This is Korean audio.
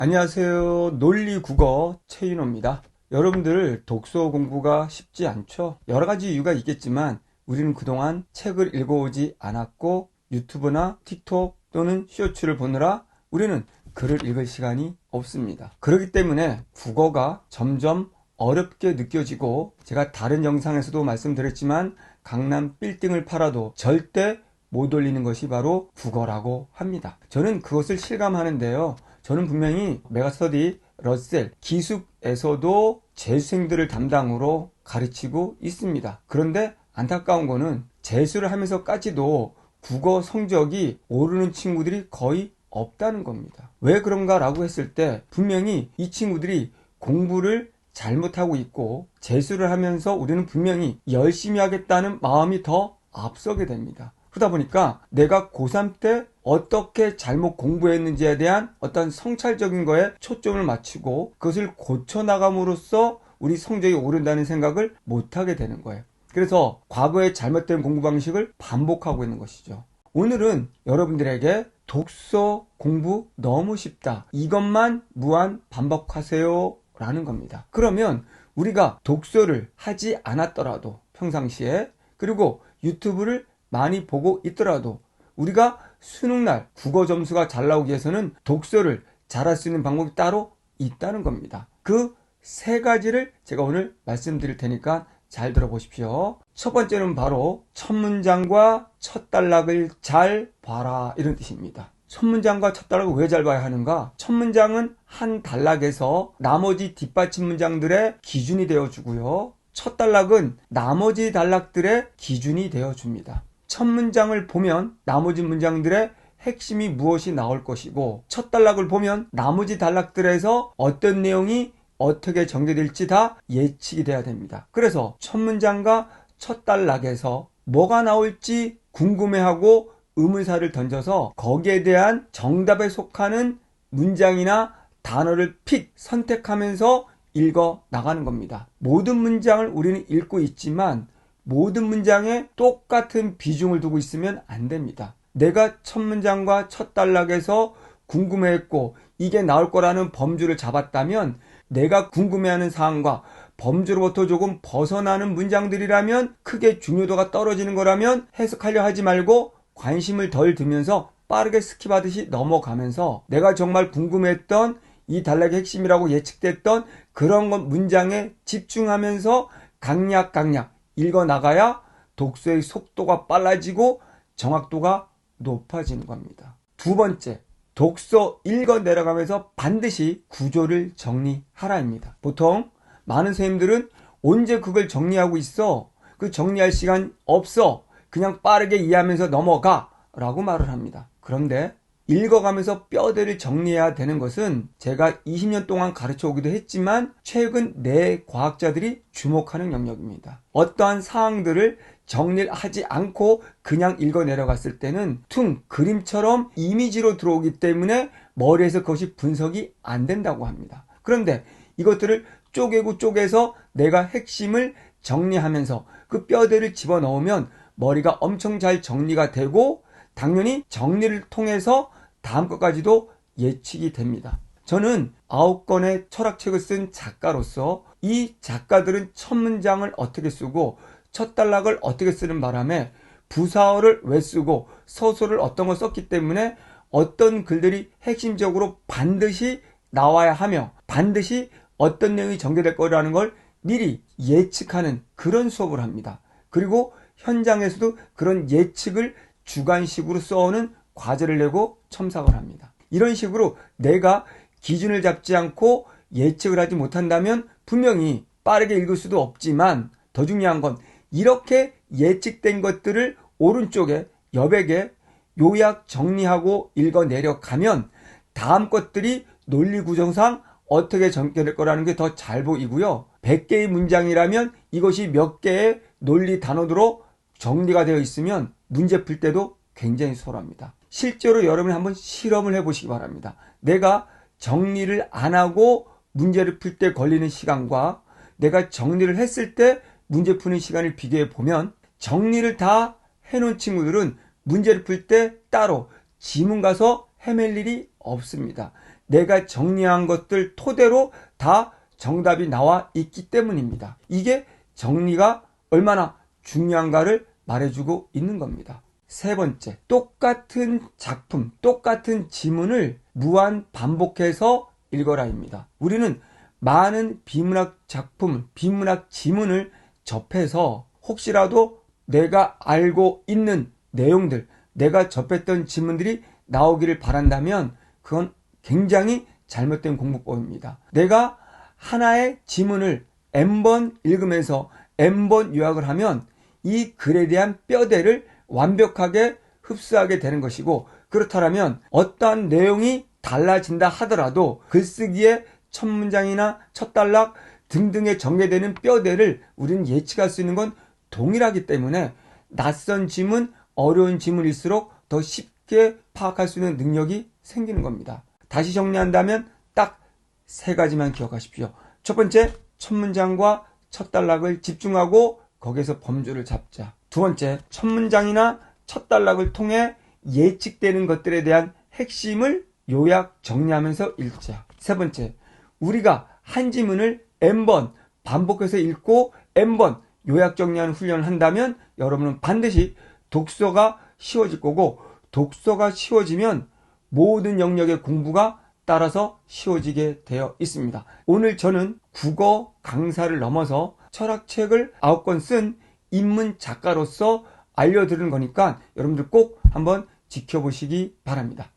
안녕하세요. 논리국어 최윤호입니다. 여러분들 독서 공부가 쉽지 않죠? 여러 가지 이유가 있겠지만 우리는 그동안 책을 읽어오지 않았고 유튜브나 틱톡 또는 쇼츠를 보느라 우리는 글을 읽을 시간이 없습니다. 그렇기 때문에 국어가 점점 어렵게 느껴지고, 제가 다른 영상에서도 말씀드렸지만 강남 빌딩을 팔아도 절대 못 올리는 것이 바로 국어라고 합니다. 저는 그것을 실감하는데요. 저는 분명히 메가스터디 러셀 기숙에서도 재수생들을 담당으로 가르치고 있습니다. 그런데 안타까운 거는 재수를 하면서까지도 국어 성적이 오르는 친구들이 거의 없다는 겁니다. 왜 그런가 라고 했을 때 분명히 이 친구들이 공부를 잘못하고 있고, 재수를 하면서 우리는 분명히 열심히 하겠다는 마음이 더 앞서게 됩니다. 그러다 보니까 내가 고3 때 어떻게 잘못 공부했는지에 대한 어떤 성찰적인 거에 초점을 맞추고 그것을 고쳐나감으로써 우리 성적이 오른다는 생각을 못하게 되는 거예요. 그래서 과거의 잘못된 공부 방식을 반복하고 있는 것이죠. 오늘은 여러분들에게 독서 공부 너무 쉽다, 이것만 무한 반복하세요 라는 겁니다. 그러면 우리가 독서를 하지 않았더라도 평상시에, 그리고 유튜브를 많이 보고 있더라도 우리가 수능날 국어 점수가 잘 나오기 위해서는 독서를 잘할 수 있는 방법이 따로 있다는 겁니다. 그 세 가지를 제가 오늘 말씀드릴 테니까 잘 들어보십시오. 첫 번째는 바로 첫 문장과 첫 단락을 잘 봐라, 이런 뜻입니다. 첫 문장과 첫 단락을 왜 잘 봐야 하는가? 첫 문장은 한 단락에서 나머지 뒷받침 문장들의 기준이 되어주고요, 첫 단락은 나머지 단락들의 기준이 되어줍니다. 첫 문장을 보면 나머지 문장들의 핵심이 무엇이 나올 것이고, 첫 단락을 보면 나머지 단락들에서 어떤 내용이 어떻게 전개될지 다 예측이 돼야 됩니다. 그래서 첫 문장과 첫 단락에서 뭐가 나올지 궁금해하고 의문사를 던져서 거기에 대한 정답에 속하는 문장이나 단어를 픽 선택하면서 읽어 나가는 겁니다. 모든 문장을 우리는 읽고 있지만 모든 문장에 똑같은 비중을 두고 있으면 안 됩니다. 내가 첫 문장과 첫 단락에서 궁금해했고 이게 나올 거라는 범주를 잡았다면, 내가 궁금해하는 사항과 범주로부터 조금 벗어나는 문장들이라면, 크게 중요도가 떨어지는 거라면 해석하려 하지 말고 관심을 덜 두면서 빠르게 스킵하듯이 넘어가면서 내가 정말 궁금했던 이 단락의 핵심이라고 예측됐던 그런 것 문장에 집중하면서 강약 읽어 나가야 독서의 속도가 빨라지고 정확도가 높아지는 겁니다. 두 번째, 독서 읽어 내려가면서 반드시 구조를 정리하라입니다. 보통 많은 선생님들은 언제 그걸 정리하고 있어? 그 정리할 시간 없어. 그냥 빠르게 이해하면서 넘어가 라고 말을 합니다. 그런데 읽어가면서 뼈대를 정리해야 되는 것은 제가 20년 동안 가르쳐 오기도 했지만 최근 뇌과학자들이 주목하는 영역입니다. 어떠한 사항들을 정리를 하지 않고 그냥 읽어 내려갔을 때는 퉁 그림처럼 이미지로 들어오기 때문에 머리에서 그것이 분석이 안 된다고 합니다. 그런데 이것들을 쪼개고 쪼개서 내가 핵심을 정리하면서 그 뼈대를 집어넣으면 머리가 엄청 잘 정리가 되고, 당연히 정리를 통해서 다음 것까지도 예측이 됩니다. 저는 9권의 철학책을 쓴 작가로서 이 작가들은 첫 문장을 어떻게 쓰고 첫 단락을 어떻게 쓰는 바람에 부사어를 왜 쓰고 서술을 어떤 걸 썼기 때문에 어떤 글들이 핵심적으로 반드시 나와야 하며 반드시 어떤 내용이 전개될 거라는 걸 미리 예측하는 그런 수업을 합니다. 그리고 현장에서도 그런 예측을 주관식으로 써오는 과제를 내고 첨삭을 합니다. 이런 식으로 내가 기준을 잡지 않고 예측을 하지 못한다면 분명히 빠르게 읽을 수도 없지만, 더 중요한 건 이렇게 예측된 것들을 오른쪽에 여백에 요약 정리하고 읽어 내려가면 다음 것들이 논리 구조상 어떻게 전개될 거라는 게 더 잘 보이고요. 100개의 문장이라면 이것이 몇 개의 논리 단어로 정리가 되어 있으면 문제 풀 때도 굉장히 수월합니다. 실제로 여러분이 한번 실험을 해보시기 바랍니다. 내가 정리를 안 하고 문제를 풀 때 걸리는 시간과 내가 정리를 했을 때 문제 푸는 시간을 비교해 보면, 정리를 다 해놓은 친구들은 문제를 풀 때 따로 지문 가서 헤맬 일이 없습니다. 내가 정리한 것들 토대로 다 정답이 나와 있기 때문입니다. 이게 정리가 얼마나 중요한가를 말해주고 있는 겁니다. 세 번째, 똑같은 작품, 똑같은 지문을 무한 반복해서 읽어라입니다. 우리는 많은 비문학 작품, 비문학 지문을 접해서 혹시라도 내가 알고 있는 내용들, 내가 접했던 지문들이 나오기를 바란다면 그건 굉장히 잘못된 공부법입니다. 내가 하나의 지문을 N번 읽으면서 N번 요약을 하면 이 글에 대한 뼈대를 완벽하게 흡수하게 되는 것이고, 그렇다면 어떠한 내용이 달라진다 하더라도 글쓰기의 첫 문장이나 첫 단락 등등에 전개되는 뼈대를 우리는 예측할 수 있는 건 동일하기 때문에 낯선 지문, 어려운 지문일수록 더 쉽게 파악할 수 있는 능력이 생기는 겁니다. 다시 정리한다면 딱 세 가지만 기억하십시오. 첫 번째, 첫 문장과 첫 단락을 집중하고 거기에서 범주를 잡자. 두 번째, 첫 문장이나 첫 단락을 통해 예측되는 것들에 대한 핵심을 요약 정리하면서 읽자. 세 번째, 우리가 한 지문을 N번 반복해서 읽고 N번 요약 정리하는 훈련을 한다면 여러분은 반드시 독서가 쉬워질 거고, 독서가 쉬워지면 모든 영역의 공부가 따라서 쉬워지게 되어 있습니다. 오늘 저는 국어 강사를 넘어서 철학책을 9권 쓴 입문 작가로서 알려드리는 거니까 여러분들 꼭 한번 지켜보시기 바랍니다.